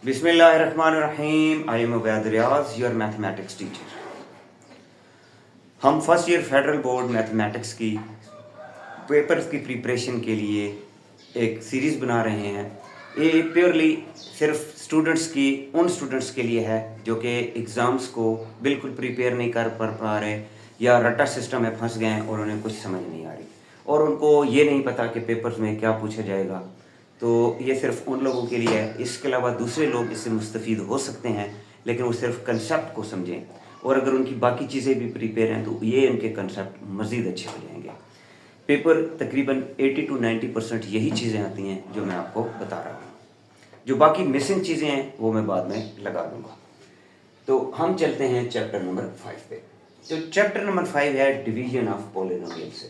बिस्मिल्लाहिर्रहमानिर्रहीम। I am Ubaid Riyaz, your mathematics teacher. हम first year federal board mathematics की papers की प्रिपरेशन के लिए एक सीरीज़ बना रहे हैं। ये प्योरली सिर्फ उन स्टूडेंट्स के लिए है जो कि एग्ज़ाम्स को बिल्कुल प्रिपेयर नहीं कर पा रहे या रट्टा सिस्टम में फंस गए हैं और उन्हें कुछ समझ नहीं आ रही और उनको ये नहीं पता कि पेपर्स में क्या पूछा जाएगा। तो ये सिर्फ उन लोगों के लिए है। इसके अलावा दूसरे लोग इससे मुस्तफ़ीद हो सकते हैं, लेकिन वो सिर्फ कंसेप्ट को समझें और अगर उनकी बाकी चीज़ें भी प्रिपेयर हैं तो ये उनके कंसेप्ट मज़ीद अच्छे हो जाएंगे। पेपर तकरीबन 80 to 90% यही चीज़ें आती हैं जो मैं आपको बता रहा हूँ। जो बाकी मिसिंग चीज़ें हैं वो मैं बाद में लगा दूँगा। तो हम चलते हैं चैप्टर नंबर 5 पे। तो चैप्टर नंबर 5 है डिवीजन ऑफ पॉलिनोमियल्स।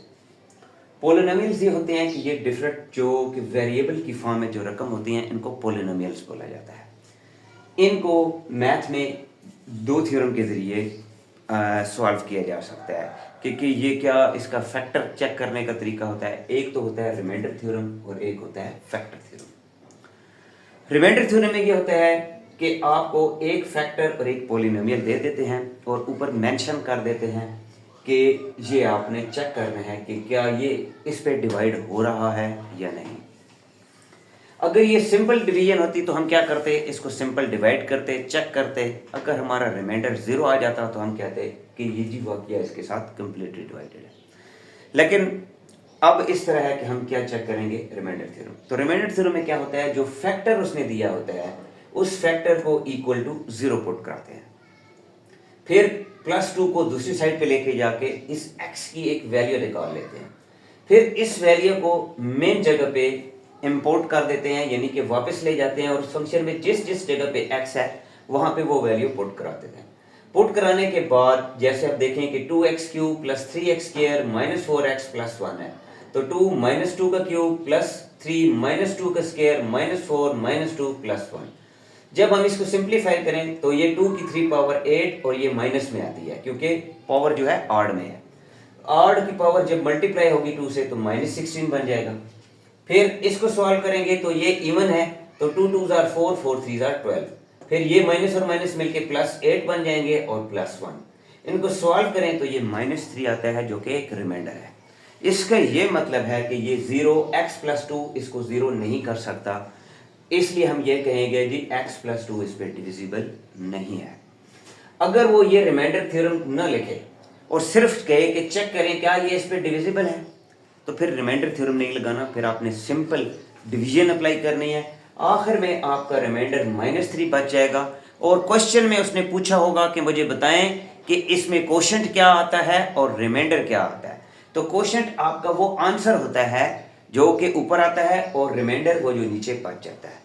पॉलिनोमियल्स ये होते हैं कि ये डिफरेंट जो कि वेरिएबल की फॉर्म में जो रकम होती हैं इनको पॉलिनोमियल्स बोला जाता है। इनको मैथ में दो थ्योरम के ज़रिए सॉल्व किया जा सकता है क्योंकि ये क्या इसका फैक्टर चेक करने का तरीका होता है। एक तो होता है रिमाइंडर थ्योरम और एक होता है फैक्टर थ्योरम। रिमाइंडर थ्योरम में ये होता है कि आपको एक फैक्टर और एक पॉलिनोमियल दे देते हैं और ऊपर मेंशन कर देते हैं कि ये आपने चेक करना है कि क्या ये इस पे डिवाइड हो रहा है या नहीं। अगर ये सिंपल डिवीजन होती तो हम क्या करते, इसको सिंपल डिवाइड करते, चेक करते। अगर हमारा रिमाइंडर 0 आ जाता तो हम कहते कि ये जी वाकया इसके साथ कंप्लीटली डिवाइडेड है। लेकिन अब इस तरह है कि हम क्या चेक करेंगे, रिमाइंडर थ्योरम। तो रिमाइंडर थ्योरम में क्या होता है, जो फैक्टर उसने दिया होता है उस फैक्टर को इक्वल टू 0 पुट कराते हैं, फिर +2 को दूसरी साइड पे लेके जाके इस x की एक वैल्यू निकाल लेते हैं, फिर इस वैल्यू को मेन जगह पे इंपोर्ट कर देते हैं, यानी कि वापस ले जाते हैं और फंक्शन में जिस जिस जगह पे x है वहां पे वो वैल्यू पुट करा देते हैं। पुट कराने के बाद जैसे आप देखें कि 2x³ + 3x² - 4x + 1 है, तो 2 - 2 का क्यूब प्लस 3 - 2 का स्क्वायर -4 - 2 + 1। जब हम इसको सिंप्लीफाई करें तो ये 2 की 3 पावर 8 और ये माइनस में आती है क्योंकि पावर जो है ऑड में है। ऑड की पावर जब मल्टीप्लाई होगी 2 से तो -16 बन जाएगा। फिर इसको सॉल्व करेंगे तो ये इवन है, तो 2 2 = 4 4 3 = 12। फिर ये माइनस और माइनस मिलके +8 बन जाएंगे और +1। इनको सॉल्व करें तो ये -3 आता है जो कि एक रिमाइंडर है। इसका ये मतलब है कि ये 0x + 2 इसको 0 नहीं कर सकता, इसलिए हम ये कहेंगे जी x + 2 इस पे डिविजिबल नहीं है। अगर वो ये रिमाइंडर थ्योरम न लिखे और सिर्फ कहे कि चेक करें क्या ये इस पे डिविजिबल है, तो फिर रिमाइंडर थ्योरम नहीं लगाना, फिर आपने सिंपल डिवीजन अप्लाई करनी है। आखिर में आपका रिमाइंडर -3 बच जाएगा और क्वेश्चन में उसने पूछा होगा कि मुझे बताएं कि इसमें कोशेंट क्या आता है और रिमाइंडर क्या आता है। तो कोशेंट आपका वो आंसर होता है जो कि ऊपर आता है और रिमाइंडर वो जो नीचे बच जाता है।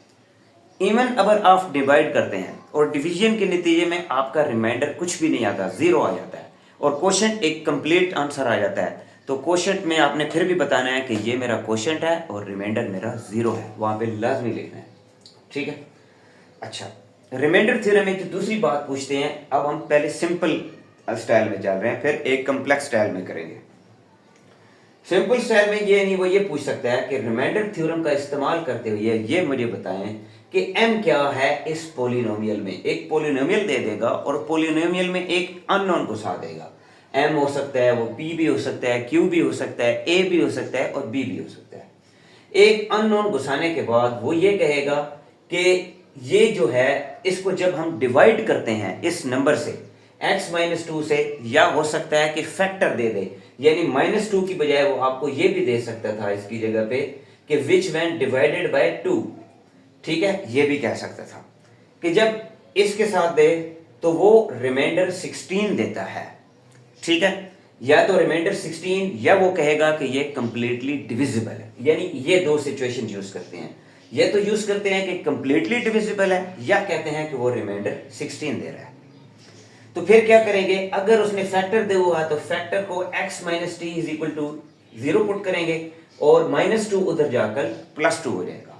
इवन अगर आप डिवाइड करते हैं और डिवीजन के नतीजे में आपका रिमाइंडर कुछ भी नहीं आता, 0 आ जाता है और कोशेंट एक कंप्लीट आंसर आ जाता है, तो कोशेंट में आपने फिर भी बताना है कि ये मेरा कोशेंट है और रिमाइंडर मेरा 0 है, वहां पे लाजमी लिखना है। ठीक है। अच्छा, रिमाइंडर थ्योरम में जो दूसरी बात पूछते हैं, अब हम पहले सिंपल स्टाइल में चल रहे हैं, फिर एक कम्प्लेक्स स्टाइल में करेंगे। सिंपल स्टाइल में ये नहीं, वो ये पूछ सकता है कि रिमाइंडर थ्योरम का इस्तेमाल करते हुए ये मुझे बताएं कि m क्या है इस पोलिनोमियल में। एक पोलिनोमियल दे देगा और पोलिनोमियल में एक अननोन को साथ देगा। m हो सकता है, वो p भी हो सकता है, q भी हो सकता है, a भी हो सकता है और b भी हो सकता है। एक अननोन घुसाने के बाद वो ये कहेगा कि ये जो है इसको जब हम डिवाइड करते हैं इस नंबर से x - 2 से, या हो सकता है कि फैक्टर दे दे, यानी -2 की बजाय वो आपको ये भी दे सकता था इसकी जगह पे कि विच व्हेन डिवाइडेड बाय 2। ठीक है, ये भी कह सकता था कि जब इसके साथ दे तो वो रिमाइंडर 16 देता है। ठीक है, या तो रिमाइंडर 16 या वो कहेगा कि ये कंप्लीटली डिविजिबल है। यानी ये दो सिचुएशन यूज करते हैं, या तो यूज करते हैं कि कंप्लीटली डिविजिबल है या कहते हैं कि वो रिमाइंडर 16 दे रहा है। तो फिर क्या करेंगे, अगर उसने फैक्टर दे हुआ तो फैक्टर को x - t = 0 पुट करेंगे और -2 उधर जाकर +2 हो जाएगा।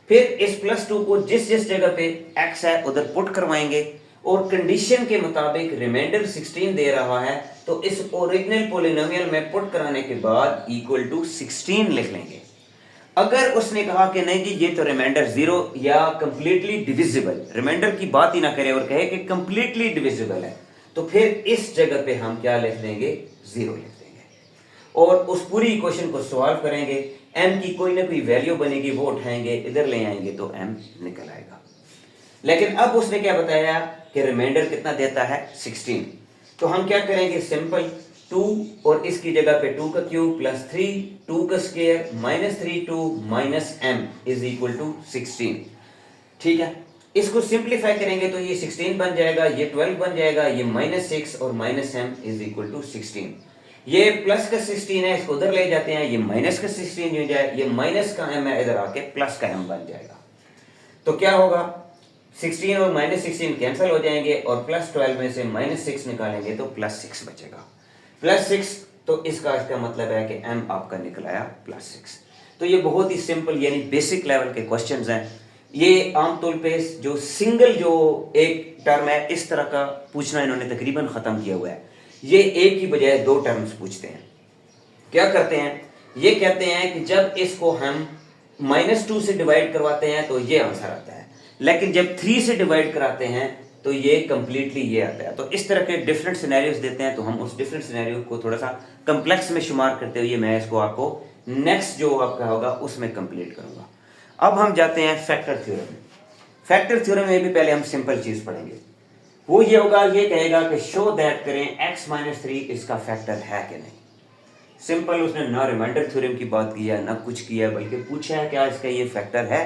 फिर इस +2 को जिस जिस जगह पे x है उधर पुट करवाएंगे और कंडीशन के मुताबिक रिमाइंडर 16 दे रहा है तो इस ओरिजिनल पोलिनोमियल में पुट कराने के बाद = 16 लिख लेंगे। अगर उसने कहा कि नहीं जी ये तो रिमाइंडर जीरो या कंप्लीटली डिविजिबल, रिमाइंडर की बात ही ना करे और कहे कि कंप्लीटली डिविजिबल है, तो फिर इस जगह पे हम क्या लिख देंगे, जीरो लिख देंगे और उस पूरी इक्वेशन को सॉल्व करेंगे। m की कोई ना कोई वैल्यू बनेगी, वो उठाएंगे इधर ले आएंगे तो m निकल आएगा। लेकिन अब उसने क्या बताया कि रिमाइंडर कितना देता है, 16। तो हम क्या करेंगे, सिंपल 2 और इसकी जगह पे 2 का क्यूब प्लस 3 2 का square minus 3 2 minus m is equal to 16। ठीक है, इसको सिंप्लीफाई करेंगे तो ये 16 बन जाएगा, ये 12 बन जाएगा, ये माइनस 6 और minus m is equal to 16। ये प्लस का 16 है, इसको उधर ले जाते हैं, ये माइनस का 16 हो जाए, ये माइनस का m है, इधर आके प्लस का m बन जाएगा। तो क्या होगा, 16 और माइनस 16 कैंसिल हो जाएंगे और प्लस 12 में से माइनस 6 निकालेंगे तो प्लस 6 बचेगा, प्लस 6। तो इसका मतलब है कि m आपका निकल आया प्लस 6। तो ये बहुत ही सिंपल यानी बेसिक लेवल के क्वेश्चंस हैं। ये आमतौर पे जो सिंगल जो एक टर्म है इस तरह का पूछना इन्होंने तकरीबन ख़त्म किया हुआ है। ये एक की बजाय दो टर्म्स पूछते हैं। क्या करते हैं, ये कहते हैं कि जब इसको हम -2 से डिवाइड करवाते हैं तो ये आंसर आता है, लेकिन जब 3 से डिवाइड कराते हैं तो ये कंप्लीटली ये आता है। तो इस तरह के डिफरेंट सिनेरियोस देते हैं, तो हम उस डिफरेंट सिनेरियो को थोड़ा सा कम्प्लेक्स में शुमार करते हुए मैं इसको आपको नेक्स्ट जो आपका होगा उसमें कंप्लीट करूंगा। अब हम जाते हैं फैक्टर थ्योरम में। फैक्टर थ्योरम में भी पहले हम सिंपल चीज पढ़ेंगे। वो ये होगा, ये कहेगा कि शो दैट करें x-3 इसका फैक्टर है कि नहीं। सिंपल, उसने ना रिमाइंडर थ्योरम की बात की है ना कुछ किया, बल्कि पूछा है क्या इसका ये फैक्टर है।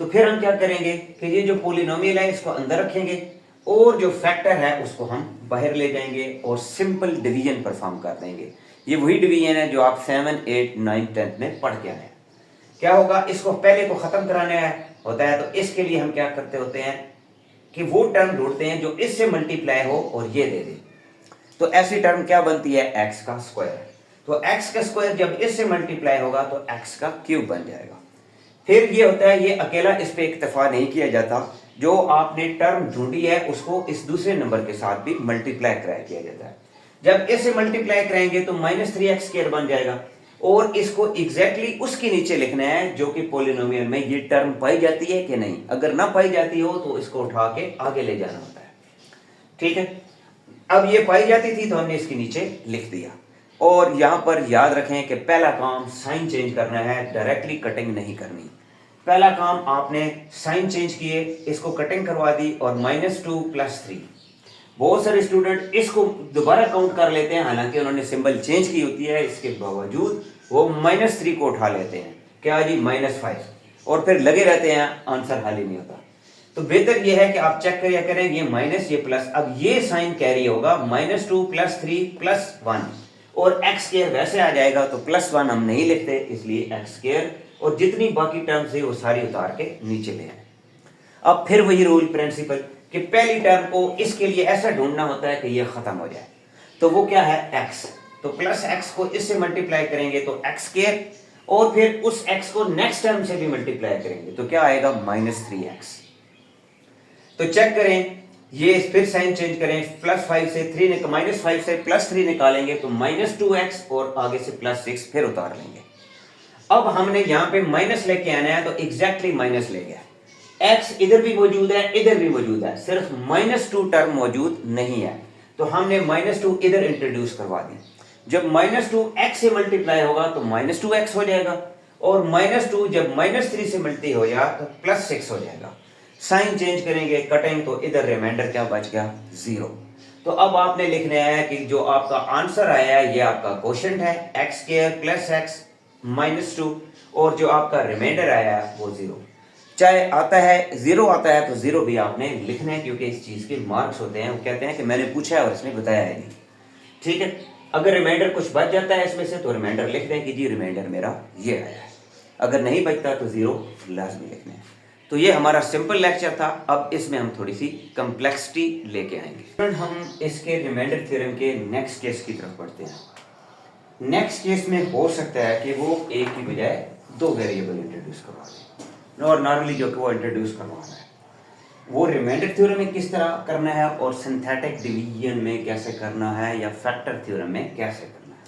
तो फिर हम क्या करेंगे कि ये जो पोलिनोमियल है इसको अंदर रखेंगे और जो फैक्टर है उसको हम बाहर ले जाएंगे और सिंपल डिवीजन परफॉर्म कर देंगे। ये वही डिवीजन है जो आप 7, 8, 9, 10 में पढ़ के आए। क्या होगा, इसको पहले को खत्म कराने होता है, तो इसके लिए हम क्या करते होते हैं कि वो टर्म ढूंढते हैं जो इससे मल्टीप्लाई हो और ये दे दे। तो ऐसी टर्म क्या बनती है, x का स्क्वायर। तो x का स्क्वायर जब इससे मल्टीप्लाई होगा तो x का क्यूब बन जाएगा। फिर ये होता है, ये अकेला इस पे इक्तफा नहीं किया जाता, जो आपने टर्म ढूंढी है उसको इस दूसरे नंबर के साथ भी मल्टीप्लाई कराया किया जाता है। जब इसे मल्टीप्लाई कराएंगे तो -3x² बन जाएगा और इसको एग्जैक्टली उसके नीचे लिखना है जो कि पोलिनोमियल में ये टर्म पाई जाती है कि नहीं। अगर ना पाई जाती हो तो इसको उठा के आगे ले जाना होता है। ठीक है, अब ये पाई जाती थी तो हमने इसके नीचे लिख दिया। और यहां पर याद रखें कि पहला काम साइन चेंज करना है, डायरेक्टली कटिंग नहीं करनी। पहला काम आपने साइन चेंज किए, इसको कटिंग करवा दी और -2 + 3। बहुत सारे स्टूडेंट इसको दोबारा काउंट कर लेते हैं, हालांकि उन्होंने सिंबल चेंज की होती है, इसके बावजूद वो -3 को उठा लेते हैं, क्या जी -5, और फिर लगे रहते हैं, आंसर हल ही नहीं होता। तो बेहतर ये है कि आप चेक करें ये माइनस ये प्लस, अब ये साइन कैरी होगा -2 + 3 + 1 और x² वैसे आ जाएगा, तो +1 हम नहीं लिखते इसलिए x², और जितनी बाकी टर्म्स है वो सारी उतार के नीचे ले आए। अब फिर वही रूल प्रिंसिपल कि पहली टर्म को इसके लिए ऐसा ढूंढना होता है कि ये खत्म हो जाए, तो वो क्या है, x। तो +x को इससे मल्टीप्लाई करेंगे तो x², और फिर उस x को नेक्स्ट टर्म से भी मल्टीप्लाई करेंगे तो क्या आएगा, -3x। तो चेक करें, ये फिर साइन चेंज करें, +5 से 3 -5 से +3 निकालेंगे तो -2x और आगे से +6 फिर उतार लेंगे। अब हमने यहाँ पे माइनस लेके आना है तो एग्जैक्टली माइनस ले गया, x इधर भी मौजूद है इधर भी मौजूद है, सिर्फ -2 टर्म मौजूद नहीं है, तो हमने -2 इधर इंट्रोड्यूस करवा दी। जब -2 x से मल्टीप्लाई होगा तो -2x हो जाएगा, और -2 जब -3 से मल्टी हो जाए तो +6 हो जाएगा। साइन चेंज करेंगे, कटिंग, तो इधर रिमाइंडर क्या बच गया, 0। तो अब आपने लिखना है कि जो आपका आंसर आया है ये आपका क्वोशंट है, x² + x -2, और जो आपका रिमाइंडर आया है वो 0। चाहे आता है 0 आता है तो 0 भी आपने लिखना है, क्योंकि इस चीज के मार्क्स होते हैं। वो कहते हैं कि मैंने पूछा है और इसने बताया है नहीं। ठीक है, अगर रिमाइंडर कुछ बच जाता है इसमें से तो रिमाइंडर लिख दें कि जी रिमाइंडर मेरा ये आया है, अगर नहीं बचता तो 0 लाजमी लिखना है। तो ये हमारा सिंपल लेक्चर था। अब इसमें हम थोड़ी सी कम्प्लेक्सिटी लेके आएंगे। हम इसके रिमाइंडर थ्योरम के नेक्स्ट केस की तरफ बढ़ते हैं। नेक्स्ट केस में हो सकता है कि वो एक की बजाय 2 वेरिएबल इंट्रोड्यूस करवा दें, और नॉर्मली जो कि वो इंट्रोड्यूस करवाना है वो रिमाइंडर थ्योरम में किस तरह करना है और सिंथेटिक डिवीजन में कैसे करना है या फैक्टर थ्योरम में कैसे करना है।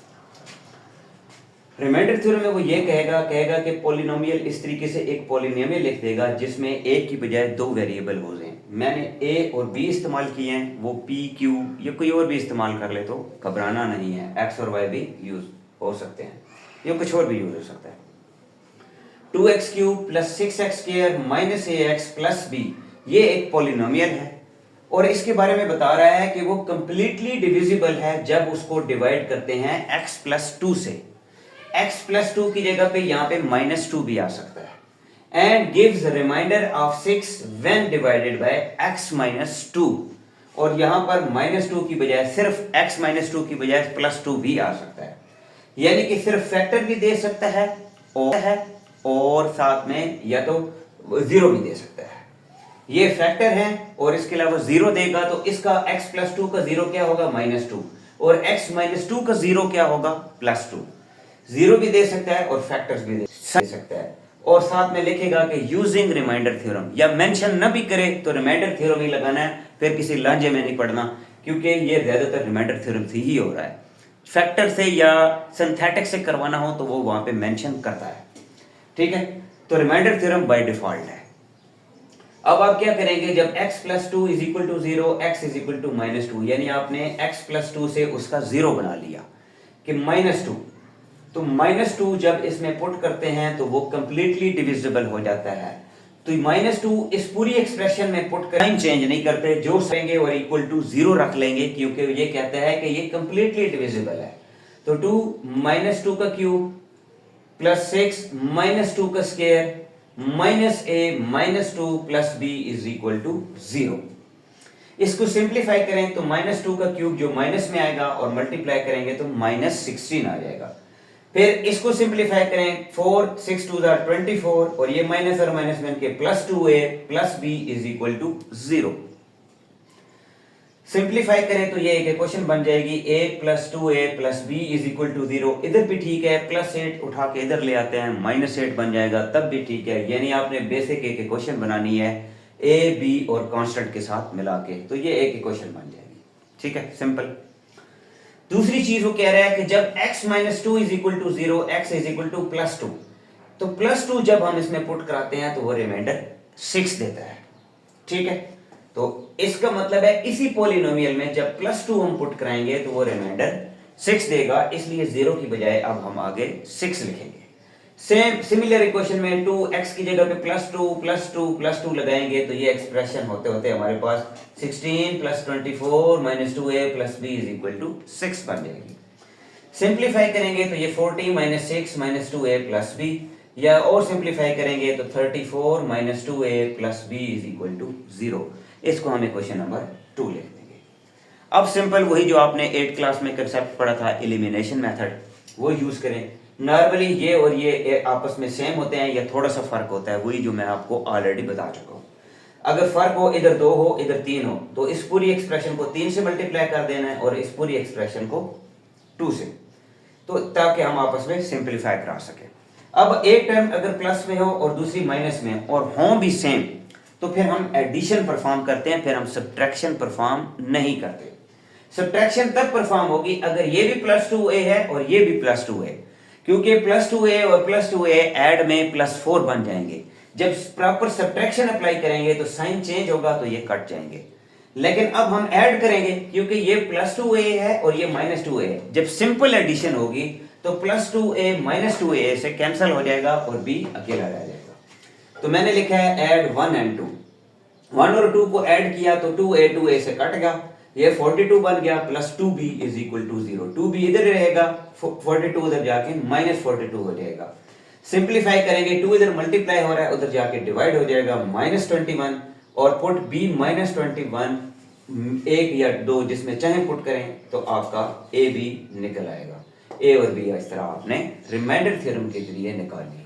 रिमाइंडर थ्योरम में वो ये कहेगा कि पॉलिनोमियल इस तरीके से एक पॉलिनोमियल लिख देगा जिसमें एक की बजाय दो वेरिएबल हो जाएं। मैंने ए और बी इस्तेमाल किए हैं, वो पी क्यू या कोई और भी इस्तेमाल कर ले तो घबराना नहीं है, एक्स और वाई भी यूज हो सकते हैं, या कुछ और भी यूज हो सकता है। 2x cube plus 6x square minus ax plus b, ये एक पॉलिनोमियल है और इसके बारे में बता रहा है कि वो कंप्लीटली डिविजिबल है जब उसको डिवाइड करते हैं x प्लस 2 से। x प्लस 2 की जगह पे यहाँ पे माइनस 2 भी आ सकता है। And gives remainder of 6 when divided by x minus 2, और यहाँ पर माइनस 2 की बजाय सिर्फ x माइनस 2 की बजाय प्लस 2 भी आ सकता है, यानी कि सिर्फ फैक्टर भी दे सकता है और साथ में या तो जीरो भी दे सकता है। ये फैक्टर है और इसके अलावा जीरो देगा तो इसका x प्लस 2 का जीरो क्या होगा, माइनस 2, और x माइनस 2 का जीरो क्या होगा, प्लस 2। जीरो भी दे सकता है और फैक्टर्स भी दे सकता है, और साथ में लिखेगा कि यूजिंग रिमाइंडर थ्योरम, या मेंशन न भी करे तो रिमाइंडर थ्योरम ही लगाना है, फिर किसी लांझे में नहीं पड़ना, क्योंकि ये ज्यादातर रिमाइंडर थ्योरम से ही हो रहा है। फैक्टर से या सिंथेटिक से करवाना हो तो वो वहां पे मेंशन करता है, ठीक है। तो रिमाइंडर थ्योरम बाय डिफॉल्ट है। अब आप क्या करेंगे, जब x plus 2 is equal to 0, x is equal to minus 2, यानी आपने x प्लस 2 से उसका जीरो बना लिया कि माइनस 2, तो माइनस 2 जब इसमें पुट करते हैं तो वो कंप्लीटली डिविजिबल हो जाता है। तो माइनस 2 इस पूरी एक्सप्रेशन में पुट कर साइन चेंज नहीं करते, जो करेंगे और इक्वल टू 0 रख लेंगे, क्योंकि ये कहता है कि ये कंप्लीटली डिविजिबल है। तो 2 माइनस 2 का क्यूब प्लस 6 माइनस 2 का square minus a minus 2 plus b is equal to 0। इसको सिंप्लीफाई करें तो माइनस 2 का क्यूब जो माइनस में आएगा और मल्टीप्लाई करेंगे तो माइनस 16 आ जाएगा। फिर इसको सिंप्लीफाई करें, 4 6 2 24, और ये माइनस और माइनस बन के plus 2a plus b is equal to 0। Simplify करें तो ये एक इक्वेशन बन जाएगी, a plus 2a plus b is equal to 0। इधर भी ठीक है, प्लस 8 उठा के इधर ले आते हैं, माइनस 8 बन जाएगा, तब भी ठीक है। यानी आपने बेसिक एक इक्वेशन बनानी है a b और कांस्टेंट के साथ मिला के, तो ये एक इक्वेशन बन जाएगी, ठीक है, सिंपल। दूसरी चीज वो कह रहा है कि जब x minus 2 is equal to 0, x is equal to plus 2, तो प्लस 2 जब हम इसमें पुट कराते हैं तो वो रिमाइंडर 6 देता है, ठीक है। तो इसका मतलब है इसी पॉलिनोमियल में जब प्लस 2 हम पुट कराएंगे तो वो रिमाइंडर 6 देगा, इसलिए 0 की बजाय अब हम आगे 6 लिखेंगे। सेम सिमिलर इक्वेशन में 2x की जगह पे प्लस 2 प्लस 2 प्लस 2 लगाएंगे तो ये एक्सप्रेशन होते होते हमारे पास 16 plus 24 minus 2a plus b is equal to 6 बन जाएगी। सिंप्लीफाई करेंगे तो ये 40 minus 6 minus 2a plus b, या और सिंप्लीफाई करेंगे तो 34 minus 2a plus b is equal to 0। इसको हम इक्वेशन नंबर 2 लिख देंगे। अब सिंपल वही जो आपने 8th क्लास में कंसेप्ट पढ़ा था, एलिमिनेशन मेथड, वो यूज करें। नॉर्मली ये और ये आपस में सेम होते हैं या थोड़ा सा फर्क होता है, वही जो मैं आपको ऑलरेडी बता चुका हूं। अगर फर्क हो, इधर 2 हो इधर 3 हो, तो इस पूरी एक्सप्रेशन को 3 से मल्टीप्लाई कर देना है और इस पूरी एक्सप्रेशन को 2 से, तो ताकि हम आपस में सिंप्लीफाई करा सके। अब एक टर्म अगर प्लस में हो और दूसरी माइनस में और हो भी सेम, तो फिर हम एडिशन परफॉर्म करते हैं, फिर हम सब्ट्रैक्शन परफॉर्म नहीं करते। सब्ट्रैक्शन तब परफॉर्म होगी अगर ये भी प्लस 2a है और ये भी प्लस 2 है, क्योंकि प्लस 2a और प्लस 2a ऐड में प्लस 4 बन जाएंगे। जब प्रॉपर सब्ट्रैक्शन अप्लाई करेंगे तो साइन चेंज होगा तो ये कट जाएंगे। लेकिन अब हम ऐड करेंगे क्योंकि ये प्लस 2a है और ये माइनस 2a है। जब सिंपल एडिशन होगी तो प्लस 2a माइनस 2a से कैंसिल हो जाएगा और b अकेला रह जाएगा। तो मैंने लिखा है ऐड 1 एंड 2, 1 और 2 को ऐड किया तो 2a से कट गया, ये 42 बन गया, plus 2b is equal to 0। 2b इधर रहेगा, 42 उधर जाके माइनस 42 हो जाएगा। सिंप्लीफाई करेंगे, 2 इधर मल्टीप्लाई हो रहा है उधर जाके डिवाइड हो जाएगा, माइनस 21, और पुट b माइनस 21 1 या 2 जिसमें चाहे पुट करें तो आपका a b निकल आएगा। a और b इस तरह आपने रिमाइंडर थ्योरम के जरिए निकाल लिया।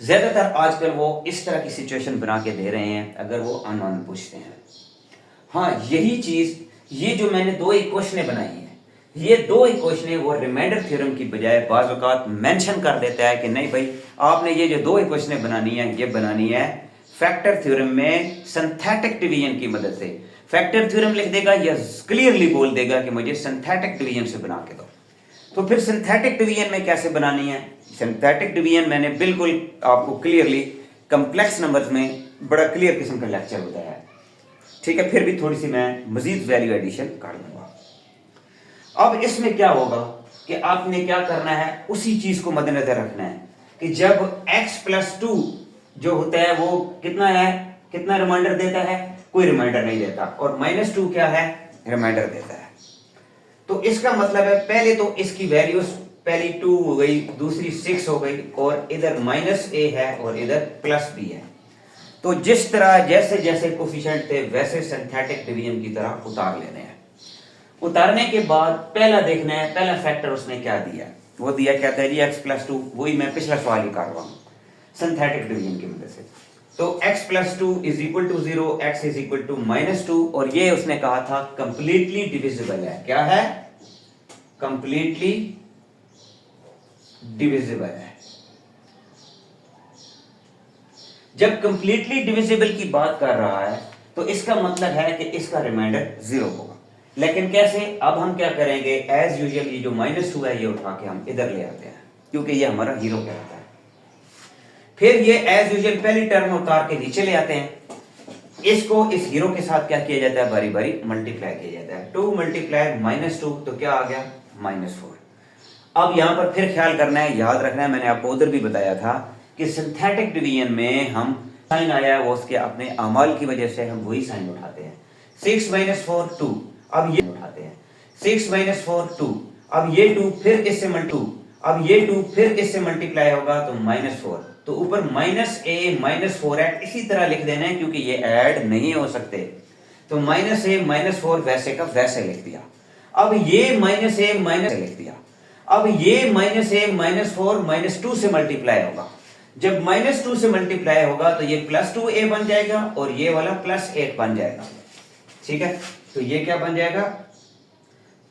ज्यादातर आजकल वो इस तरह की सिचुएशन बना के दे रहे हैं अगर वो अननोन पूछते हैं। हाँ, यही चीज ये जो मैंने 2 इक्वेशनें बनाई हैं, ये 2 इक्वेशनें वो रिमाइंडर थ्योरम की बजाय बाज़ औक़ात मेंशन कर देता है कि नहीं भाई आपने ये जो 2 इक्वेशनें बनानी है ये बनानी है फैक्टर थ्योरम में सिंथेटिक डिवीजन की मदद से। फैक्टर थ्योरम लिख देगा या क्लियरली बोल देगा कि मुझे सिंथेटिक डिवीजन से बना के दो। तो फिर सिंथेटिक डिवीजन में कैसे बनानी है? सिंथेटिक डिवीजन मैंने बिल्कुल आपको क्लियरली कॉम्प्लेक्स नंबर्स में बड़ा क्लियर किस्म का लेक्चर बताया है, ठीक है। फिर भी थोड़ी सी मैं मजीद वैल्यू एडिशन कर दूंगा। अब इसमें क्या होगा कि आपने क्या करना है, उसी चीज को मद्देनजर रखना है कि जब x+2 जो होता है वो कितना है, कितना रिमाइंडर देता है, कोई रिमाइंडर नहीं देता, और -2 क्या है, रिमाइंडर देता है। तो इसका मतलब है पहले तो इसकी वैल्यूज, पहली 2 हो गई, दूसरी 6 हो गई, और इधर -a है और इधर +b है। तो जिस तरह जैसे जैसे कोफिशिएंट थे वैसे सिंथेटिक डिवीजन की तरह उतार लेने हैं। उतारने के बाद पहला देखना है, पहला फैक्टर उसने क्या दिया, वो दिया क्या था जी x+2, वही मैं पिछला सवाल ही कर रहा हूं सिंथेटिक डिवीजन की मदद से। तो x+2 is equal to 0, x is equal to -2, और ये उसने कहा था कंप्लीटली डिविजिबल है। क्या है? कंप्लीटली डिविजिबल है। जब कंप्लीटली डिविजिबल की बात कर रहा है तो इसका मतलब है कि इसका रिमाइंडर 0 होगा। लेकिन कैसे? अब हम क्या करेंगे, एज यूजुअल ये जो -2 है ये उठा के हम इधर ले आते हैं, क्योंकि ये हमारा हीरो कहलाता है। फिर ये एज यूजुअल पहली टर्म उतार के नीचे ले आते हैं, इसको इस हीरो के साथ क्या किया जाता है, बारी बारी मल्टीप्लाई किया जाता है। 2 × -2 तो क्या आ गया, -4। अब यहां पर फिर ख्याल करना है, याद रखना है, मैंने आपको उधर भी बताया था कि सिंथेटिक डिवीजन में हम साइन आया वो उसके अपने अमाल की वजह से हम वही साइन उठाते हैं। 6 - 4 2, अब ये उठाते हैं 6 - 4 2, अब ये 2 फिर इससे अब ये 2 फिर इससे मल्टीप्लाई होगा तो -4, तो ऊपर -a -4 इसी तरह लिख देना है क्योंकि ये ऐड नहीं हो सकते। तो -a -4 वैसे का वैसे लिख दिया। अब ये -a लिख दिया। अब ये -a -4 -2 से मल्टीप्लाई होगा। जब -2 से मल्टीप्लाई होगा तो ये +2a बन जाएगा और ये वाला +8 बन जाएगा, ठीक है। तो ये क्या बन जाएगा,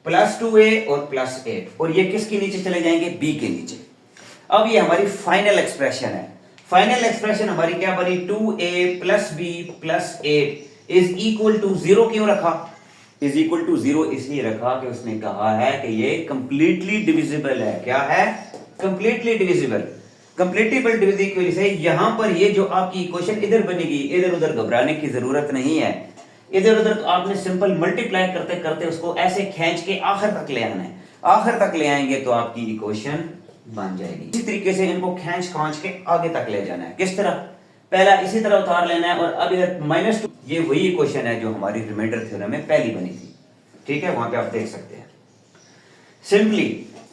+2a और +8, और ये किसके नीचे चले जाएंगे, b के नीचे। अब ये हमारी फाइनल एक्सप्रेशन है। फाइनल एक्सप्रेशन हमारी क्या बनी, 2a + b + 8 is equal to 0। क्यों रखा इज इक्वल टू 0? इसलिए रखा कि उसने कहा है कि ये कंप्लीटली डिविजिबल है। क्या है, कंप्लीटली डिविजिबल। कंप्लीटेबल डिविजन की वजह से यहां पर ये जो आपकी इक्वेशन इधर बनेगी, इधर उधर घबराने की जरूरत नहीं है। इधर उधर तो आपने सिंपल मल्टीप्लाई करते करते उसको ऐसे खींच के आखिर तक ले आना है। आखिर तक ले आएंगे तो आपकी इक्वेशन बन जाएगी। इसी तरीके से इनको खींच खांच के आगे तक ले जाना है। किस तरह, पहला इसी तरह उतार लेना है, और अब इधर -2, ये वही इक्वेशन है जो हमारी रिमाइंडर थ्योरम में पहली बनी थी, ठीक है, वहां पे आप देख सकते हैं।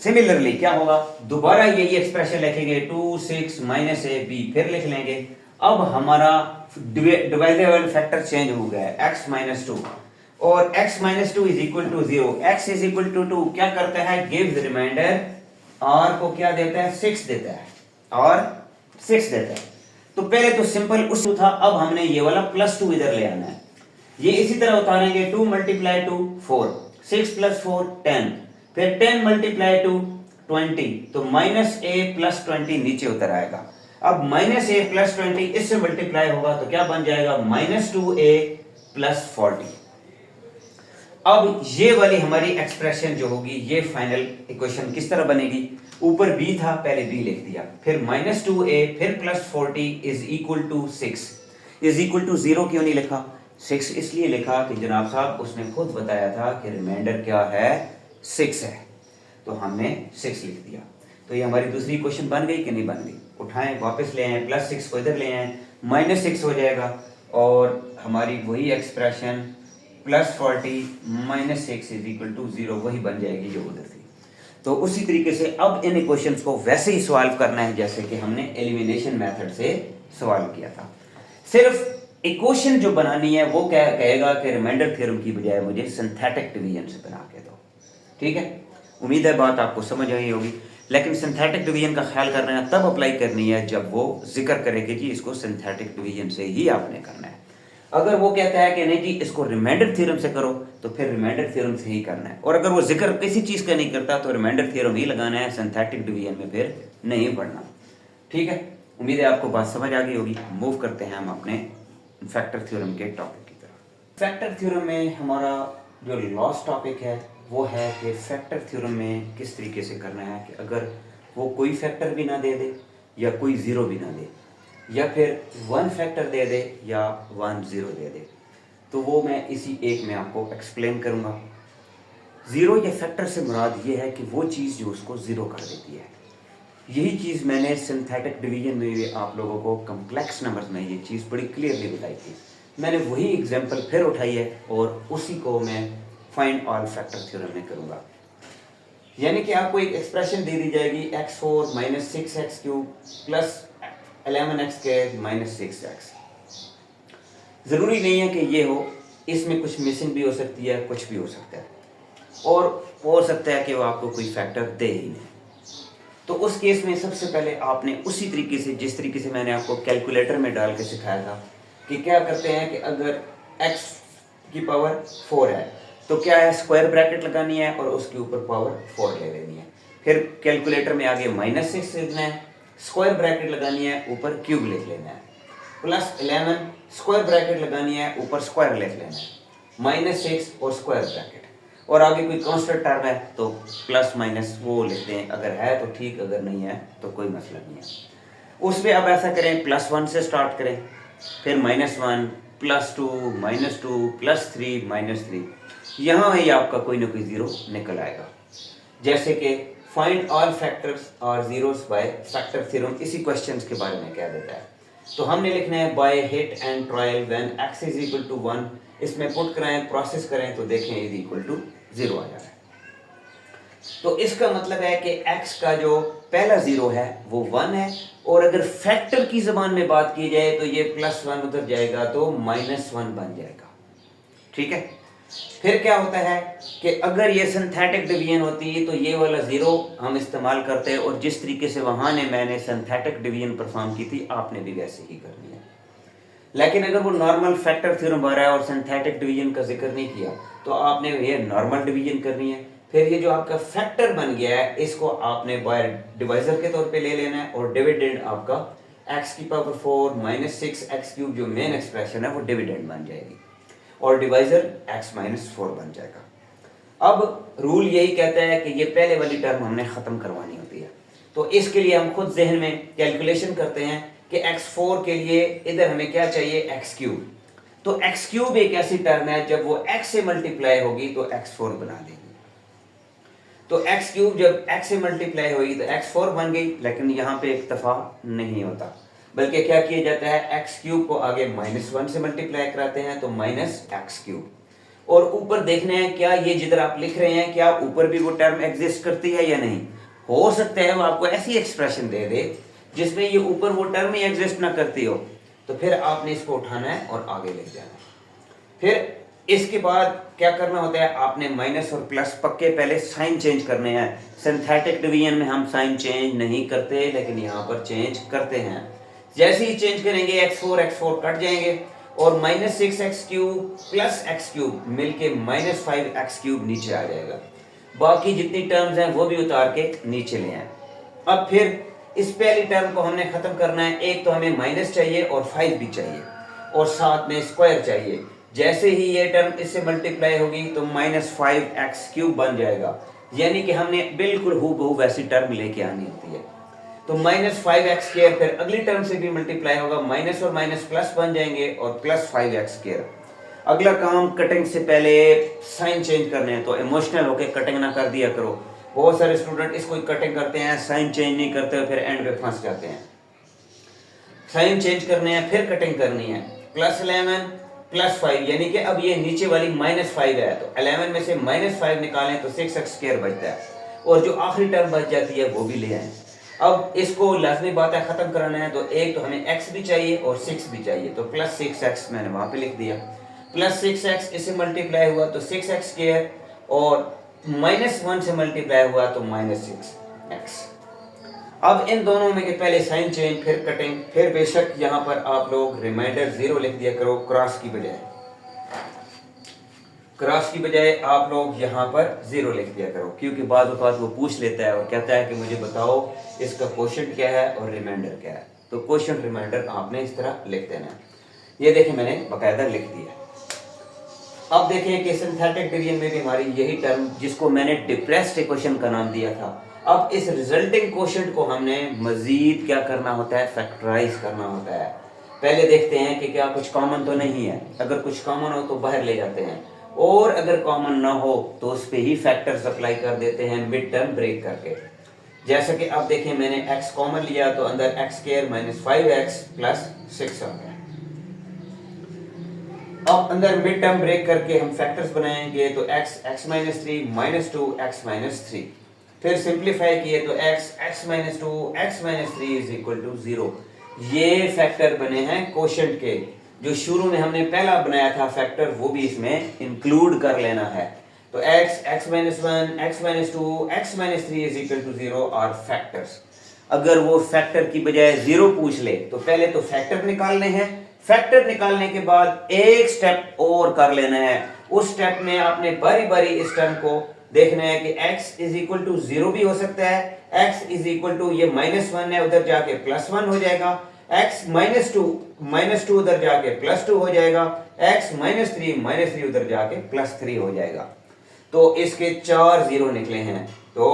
सिमिलरली क्या होगा, दोबारा यही एक्सप्रेशन लिखेंगे 2 6 -ab, फिर लिख लेंगे। अब हमारा डिवाइडेबल फैक्टर चेंज हो गया है, x - 2, और x - 2 is equal to 0, x is equal to 2 क्या करता है, गिव द रिमाइंडर, r को क्या देता है, 6 देता है, और 6 देता है। तो पहले तो सिंपल उस था, अब हमने ये वाला +2 इधर ले आना है। ये इसी तरह उतारेंगे, 2 × 2 4, 6 + 4 10, फिर 10 × 2 20, तो -a + 20 नीचे उतर आएगा। अब -a + 20 इससे मल्टीप्लाई होगा तो क्या बन जाएगा, -2a + 40। अब ये वाली हमारी एक्सप्रेशन जो होगी, ये फाइनल इक्वेशन किस तरह बनेगी, ऊपर b था, पहले b लिख दिया, फिर -2a, फिर +40 is equal to 6। Is equal to 0 क्यों नहीं लिखा, 6 इसलिए लिखा कि जनाब साहब उसने खुद बताया था कि रिमाइंडर क्या है, 6 है, तो हमने 6 लिख दिया। तो ये हमारी दूसरी इक्वेशन बन गई कि नहीं बन गई, उठाएं वापस ले आए, +6 को इधर ले आए, -6 हो जाएगा, और हमारी वही एक्सप्रेशन +40 - 6 इज इक्वल टू 0 वही बन जाएगी जो उधर थी। तो उसी तरीके से अब इन इक्वेशंस को वैसे ही सॉल्व करना है जैसे कि हमने एलिमिनेशन मेथड से सॉल्व किया था। सिर्फ इक्वेशन जो बनानी है वो क्या कहेगा कि रिमाइंडर थ्योरम की बजाय मुझे सिंथेटिक डिवीजन से बना के दो, ठीक है। उम्मीद है बात आपको समझ आई होगी। लेकिन सिंथेटिक डिवीजन का ख्याल करना है तब अप्लाई करनी है जब वो जिक्र करेगी कि इसको सिंथेटिक डिवीजन से ही आपने करना है। अगर वो कहता है कि नहीं जी इसको रिमाइंडर थ्योरम से करो, तो फिर रिमाइंडर थ्योरम से ही करना है। और अगर वो जिक्र किसी चीज का नहीं करता तो रिमाइंडर थ्योरम ही लगाना है, सिंथेटिक डिवीजन में फिर नहीं पढ़ना, ठीक है। उम्मीद है आपको बात समझ आ गई होगी। मूव करते हैं हम अपने फैक्टर थ्योरम के टॉपिक की तरफ। फैक्टर थ्योरम में हमारा जो लास्ट टॉपिक है वो है कि फैक्टर थ्योरम में किस तरीके से करना है कि अगर वो कोई फैक्टर भी ना दे दे या कोई ज़ीरो भी ना दे या फिर वन फैक्टर दे दे या वन ज़ीरो दे दे, तो वो मैं इसी एक में आपको एक्सप्लेन करूँगा। ज़ीरो या फैक्टर से मुराद ये है कि वो चीज़ जो उसको ज़ीरो कर देती है। यही चीज़ मैंने सिंथेटिक डिवीजन में भी आप लोगों को कम्प्लेक्स नंबर्स में ये चीज़ बड़ी क्लियरली बताई थी। मैंने वही एग्जांपल फिर उठाई है और उसी को मैं फाइंड ऑल फैक्टर थ्योरम में करूँगा। यानी कि आपको एक एक्सप्रेशन दे दी जाएगी x4 minus 6x³ plus 11x² minus 6x। ज़रूरी नहीं है कि ये हो, इसमें कुछ मिसिंग भी हो सकती है, कुछ भी हो सकता है, और हो सकता है कि वो आपको कोई फैक्टर दे ही नहीं। तो उस केस में सबसे पहले आपने उसी तरीके से, जिस तरीके से मैंने आपको कैलकुलेटर में डाल के सिखाया था कि क्या करते हैं कि अगर x की पावर 4 है तो क्या है, स्क्वायर ब्रैकेट लगानी है और उसके ऊपर पावर 4 ले लेनी है। फिर कैलकुलेटर में आगे -6 लिखना है, स्क्वायर ब्रैकेट लगानी है, ऊपर क्यूब लिख लेना है, प्लस 11 स्क्वायर ब्रैकेट लगानी है, ऊपर स्क्वायर लिख लेना है, -6 और स्क्वायर ब्रैकेट, और आगे कोई कांस्टेंट टर्म है तो प्लस माइनस वो लेते हैं, अगर है तो ठीक, अगर नहीं है तो कोई मसला नहीं है। उसमें अब ऐसा करें, +1 से स्टार्ट करें, फिर -1 +2 -2 +3 -3, यहाँ ही आपका कोई ना कोई ज़ीरो निकल आएगा। जैसे कि फाइंड ऑल फैक्टर्स और ज़ीरोस बाय फैक्टर थ्योरम इसी क्वेश्चन के बारे में कह देता है। तो हमने लिखना है by hit and trial when x = 1, इसमें पुट कराएं, प्रोसेस करें तो देखें = 0 आ जा रहा है। तो इसका मतलब है कि x का जो पहला ज़ीरो है वो 1 है, और अगर फैक्टर की ज़बान में बात की जाए तो ये +1 उधर जाएगा तो -1 बन जाएगा। ठीक है। फिर क्या होता है कि अगर ये सिंथेटिक डिवीजन होती है तो ये वाला ज़ीरो हम इस्तेमाल करते हैं, और जिस तरीके से वहाँ ने मैंने सिंथेटिक डिवीजन परफॉर्म की थी आपने भी वैसे ही करनी है। लेकिन अगर वो नॉर्मल फैक्टर थ्योरम आ रहा है और सिंथेटिक डिवीजन का जिक्र नहीं किया तो आपने ये नॉर्मल डिवीजन करनी है। फिर ये जो आपका फैक्टर बन गया है इसको आपने बाय डिवाइजर के तौर पे ले लेना है, और डिविडेंड आपका x⁴ - 6x³ जो मेन एक्सप्रेशन है वो डिविडेंड बन जाएगी, और डिवाइजर x-4 बन जाएगा। अब रूल यही कहता है कि ये पहले वाली टर्म हमने ख़त्म करवानी होती है, तो इसके लिए हम खुद जहन में कैलकुलेशन करते हैं कि x4 के लिए इधर हमें क्या चाहिए, x³। तो x³ एक ऐसी टर्म है जब वो x से मल्टीप्लाई होगी तो x4 बना देगी। तो x³ जब x से मल्टीप्लाई होगी तो x4 बन गई, लेकिन यहाँ पे इक्तफा नहीं होता, बल्कि क्या किया जाता है, x³ को आगे -1 से मल्टीप्लाई कराते हैं तो -x³, और ऊपर देखना है क्या ये जिधर आप लिख रहे हैं क्या ऊपर भी वो टर्म एग्जिस्ट करती है या नहीं। हो सकता है वो आपको ऐसी एक्सप्रेशन दे दे जिसमें ये ऊपर वो टर्म ही एग्जिस्ट ना करती हो, तो फिर आपने इसको उठाना है और आगे लिख जाना है। फिर इसके बाद क्या करना होता है, आपने माइनस और प्लस पक्के पहले साइन चेंज करने हैं। सिंथेटिक डिवीजन में हम साइन चेंज नहीं करते, लेकिन यहाँ पर चेंज करते हैं। जैसे ही चेंज करेंगे x4 कट जाएंगे, और -6x³ प्लस x³ मिलके -5x³ नीचे आ जाएगा। बाकी जितनी टर्म्स हैं वो भी उतार के नीचे ले आए। अब फिर इस पहली टर्म को हमने खत्म करना है, एक तो हमें माइनस चाहिए और 5 भी चाहिए, और साथ में स्क्वायर चाहिए। जैसे ही ये टर्म इससे मल्टीप्लाई होगी तो -5x³ बन जाएगा, यानी कि हमने बिल्कुल हूबहू वैसी टर्म लेके आनी होती है। तो -5x², फिर अगली टर्म से भी मल्टीप्लाई होगा, माइनस और माइनस प्लस बन जाएंगे और +5x²। अगला काम, कटिंग से पहले साइन चेंज करने हैं, तो इमोशनल होके कटिंग ना कर दिया करो। बहुत सारे स्टूडेंट इसको कटिंग करते हैं, साइन चेंज नहीं करते, फिर एंड पे फंस जाते हैं। साइन चेंज करने हैं, फिर कटिंग करनी है, +11 +5, यानी कि अब ये नीचे वाली -5 है, तो 11 में से -5 निकालें तो 6x² बचता है, और जो आखिरी टर्म बच जाती है वो भी ले आए। अब इसको लाजमी बात है ख़त्म कराना है, तो एक तो हमें x भी चाहिए और 6 भी चाहिए, तो +6x मैंने वहाँ पे लिख दिया। +6x इससे मल्टीप्लाई हुआ तो 6x², और -1 से मल्टीप्लाई हुआ तो -6x। अब इन दोनों में के पहले साइन चेंज, फिर कटिंग, फिर बेशक यहाँ पर आप लोग रिमाइंडर 0 लिख दिया करो क्रॉस की बजाय। क्रॉस की बजाय आप लोग यहाँ पर 0 लिख दिया करो, क्योंकि बाद वो पूछ लेता है और कहता है कि मुझे बताओ इसका क्वोशिएंट क्या है और रिमाइंडर क्या है। तो क्वोशिएंट रिमाइंडर आपने इस तरह लिख देना है। ये देखिए मैंने बाकायदा लिख दिया। अब देखें कि सिंथेटिक डिवीजन में भी हमारी यही टर्म, जिसको मैंने डिप्रेस्ड इक्वेशन का नाम दिया था, अब इस रिजल्टिंग क्वोशंट को हमने मजीद क्या करना होता है, फैक्टराइज करना होता है। पहले देखते हैं कि क्या कुछ कॉमन तो नहीं है, अगर कुछ कॉमन हो तो बाहर ले जाते हैं, और अगर कॉमन ना हो तो उस पे ही फैक्टर्स अप्लाई कर देते हैं मिड टर्म ब्रेक करके। जैसे कि अब देखें मैंने x कॉमन लिया तो अंदर x square minus 5x plus 6 आ गया। अब अंदर मिड टर्म ब्रेक करके हम फैक्टर्स बनाएंगे तो x minus 3 minus 2 x minus 3, फिर सिंप्लीफाई किए तो x minus 2 x minus 3 is equal to 0। ये फैक्टर बने हैं क्वोशंट के। जो शुरू में हमने पहला बनाया था फैक्टर वो भी इसमें इंक्लूड कर लेना है। तो x minus 1 x minus 2 x minus 3 is equal to 0 are factors. अगर वो फैक्टर की बजाय 0 पूछ ले तो पहले तो फैक्टर निकालने हैं, फैक्टर निकालने के बाद एक स्टेप और कर लेना है। उस स्टेप में आपने बारी बारी इस टर्म को देखना है कि x इज इक्वल टू 0 भी हो सकता है, x इज इक्वल टू ये -1 है उधर जाके +1 हो जाएगा, x -2 उधर जाके +2 हो जाएगा, x -3 उधर जाके +3 हो जाएगा। तो इसके 4 0 निकले हैं। तो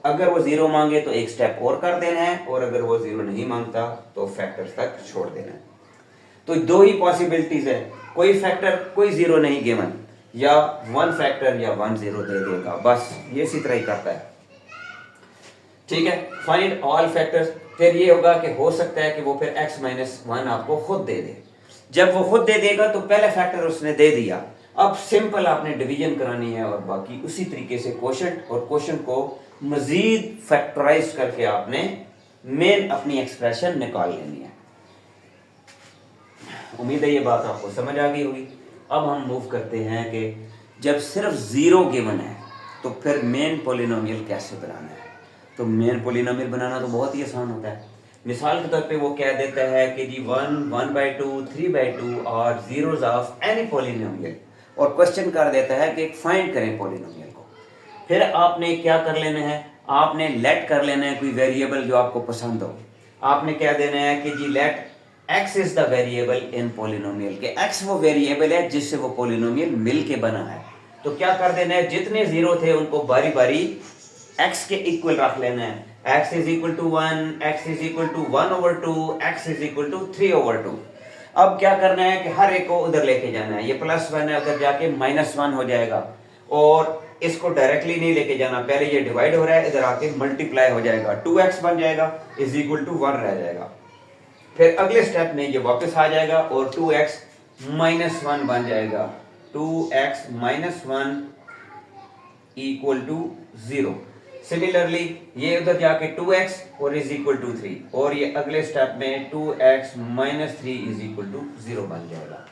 अगर वो 0 मांगे तो एक स्टेप और कर देना है, और अगर वो 0 नहीं मांगता तो फैक्टर्स तक छोड़ देना है। तो दो ही पॉसिबिलिटीज है, कोई फैक्टर कोई 0 नहीं गिवन, या 1 फैक्टर या 1 0 दे देगा, बस ये इसी तरह ही करता है। ठीक है, फाइंड ऑल फैक्टर्स। फिर ये होगा कि हो सकता है कि वो फिर x माइनस 1 आपको खुद दे दे। जब वो खुद दे देगा तो पहला फैक्टर उसने दे दिया, अब सिंपल आपने डिवीजन करानी है और बाकी उसी तरीके से क्वोशंट और क्वोशंट को मजीद फैक्टराइज करके आपने मेन अपनी एक्सप्रेशन निकाल लेनी है। उम्मीद है ये बात आपको समझ आ गई होगी। अब हम मूव करते हैं कि जब सिर्फ 0 गिवन है तो फिर मेन पॉलिनोमियल कैसे बनाना है। तो मेन पॉलिनोमियल बनाना तो बहुत ही आसान होता है। मिसाल के तौर पे वो कह देता है कि जी 1, 1/2, 3/2 और zeros ऑफ एनी पॉलिनोमियल, और क्वेश्चन कर देता है कि फाइंड करें पॉलिनोमियल को। फिर आपने क्या कर लेना है, आपने लेट कर लेना है कोई वेरिएबल जो आपको पसंद हो। आपने क्या देना है कि जी let x is the variable in polynomial, के x वो वेरिएबल है जिससे वो पॉलिनोमियल मिल के बना है। तो क्या कर देना है, जितने 0 थे उनको बारी बारी x के इक्वल रख लेना है। x is equal to 1, x is equal to 1/2, x is equal to 3/2। अब क्या करना है कि हर एक को उधर लेके जाना है। ये +1 है उधर जाके -1 हो जाएगा, और इसको डायरेक्टली नहीं लेके जाना, पहले ये डिवाइड हो रहा है इधर आके मल्टीप्लाई हो जाएगा, 2x बन जाएगा इज इक्वल टू 1 रह जाएगा। फिर अगले स्टेप में ये वापस आ जाएगा और 2x -1 बन जाएगा, 2x -1 इक्वल टू 0। सिमिलरली ये उधर जाके 2x और इज इक्वल टू 3, और ये अगले स्टेप में 2x -3 इज इक्वल टू 0 बन जाएगा।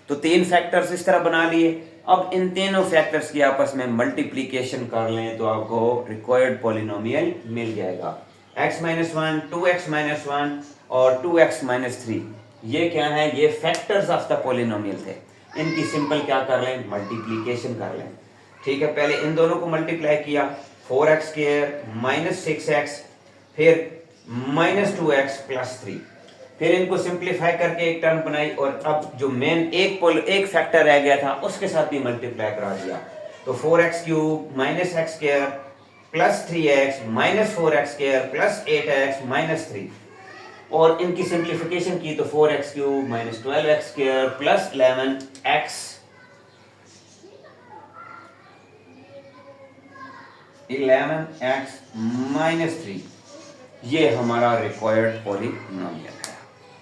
तो 3 फैक्टर्स इस तरह बना लिए। अब इन तीनों फैक्टर्स की आपस में मल्टीप्लिकेशन कर लें तो आपको रिक्वायर्ड पॉलिनोमियल मिल जाएगा। x -1, 2x -1 और 2x -3, ये क्या है, ये फैक्टर्स ऑफ द पॉलिनोमियल थे। इनकी सिंपल क्या कर लें, मल्टीप्लिकेशन कर लें। ठीक है, पहले इन दोनों को मल्टीप्लाई किया, 4x स्क्वायर -6x, फिर -2x + 3, फिर इनको सिंप्लीफाई करके एक टर्म बनाई, और अब जो मेन एक फैक्टर रह गया था उसके साथ भी मल्टीप्लाई करा दिया। तो 4x³ -x square + 3x -4x² + 8x -3, और इनकी सिंप्लीफिकेशन की तो 4x³ -12x² + 11x -3, ये हमारा रिक्वायर्ड पॉलिनोमियल है।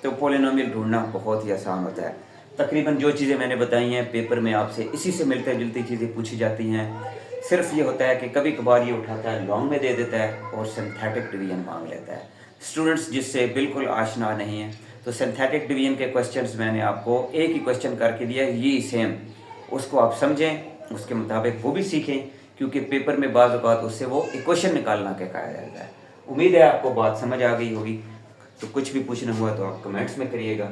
तो पॉलिनोमियल ढूंढना बहुत ही आसान होता है। तकरीबन जो चीज़ें मैंने बताई हैं पेपर में आपसे इसी से मिलते जुलती चीज़ें पूछी जाती हैं। सिर्फ ये होता है कि कभी कभार ये उठाता है लॉन्ग में दे देता है और सिंथेटिक डिवीजन मांग लेता है। स्टूडेंट्स जिससे बिल्कुल आशना नहीं है तो सिंथेटिक डिवीजन के क्वेश्चंस मैंने आपको एक ही क्वेश्चन करके दिया, ये सेम, उसको आप समझें, उसके मुताबिक वो भी सीखें, क्योंकि पेपर में बाज़ औक़ात उससे वो इक्वेशन निकालना के कहा जाता है। उम्मीद है आपको बात समझ आ गई होगी। तो कुछ भी पूछना हुआ तो आप कमेंट्स में करिएगा।